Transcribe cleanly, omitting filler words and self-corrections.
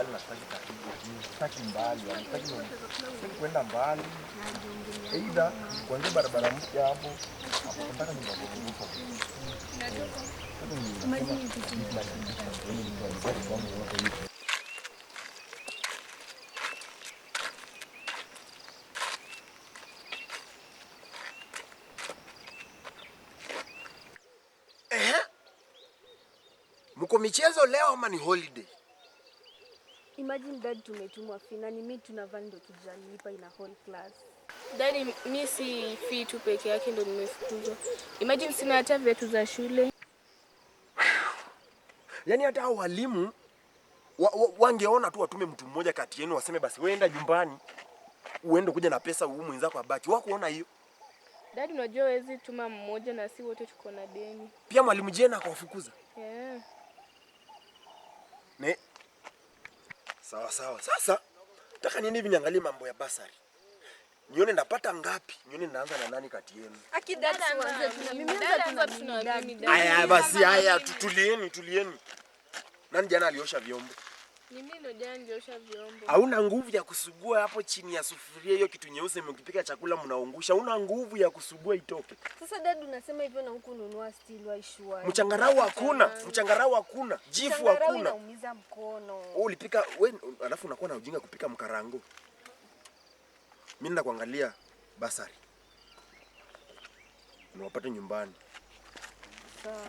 mbali na sitaki karibu. Sitaki mbali, sitaki kwenda mbali. Aidha kuanzia barabara mpya hapo nataka nyumba kubwa. Mko michezo leo ama ni holiday? Imagine dad tumetumwa fina ni mimi tunavaa ndo tujalipa ina whole class. Daddy, mimi si fee tu peke yake ndo nimefukuzwa. Imagine sina hata viatu za shule. Yaani hata hao walimu wangeona tu watume mtu mmoja kati yenu waseme basi wewe nyumbani. Uende kuja na pesa huyu mwenzako abaki. Wakuona hiyo? Daddy, unajua wezi tuma mmoja na si wote tuko na deni. Pia mwalimu Jena akawafukuza. Yeah. Sawa. Sasa nataka niende hivi niangalie mambo ya basari. Nione napata ngapi? Nione naanza na nani kati yenu? Akidada tuanze tuna mimi ndio tuna. Haya basi tulieni. Nani jana aliosha vyombo? Mimi ndo jana niliosha vyombo. Hauna nguvu ya kusugua hapo chini ya sufuria hiyo kitu nyeusi mkipika chakula mnaungusha. Hauna nguvu ya kusugua itoke. Sasa dad unasema hivyo na huku ununua steel wa ishua. Mchangarau hakuna. Jifu hakuna. Mchangarau inaumiza mkono. Wewe ulipika wewe alafu unakuwa na ujinga kupika mkarango. Mimi nenda kuangalia basari. Unawapata nyumbani. Sawa.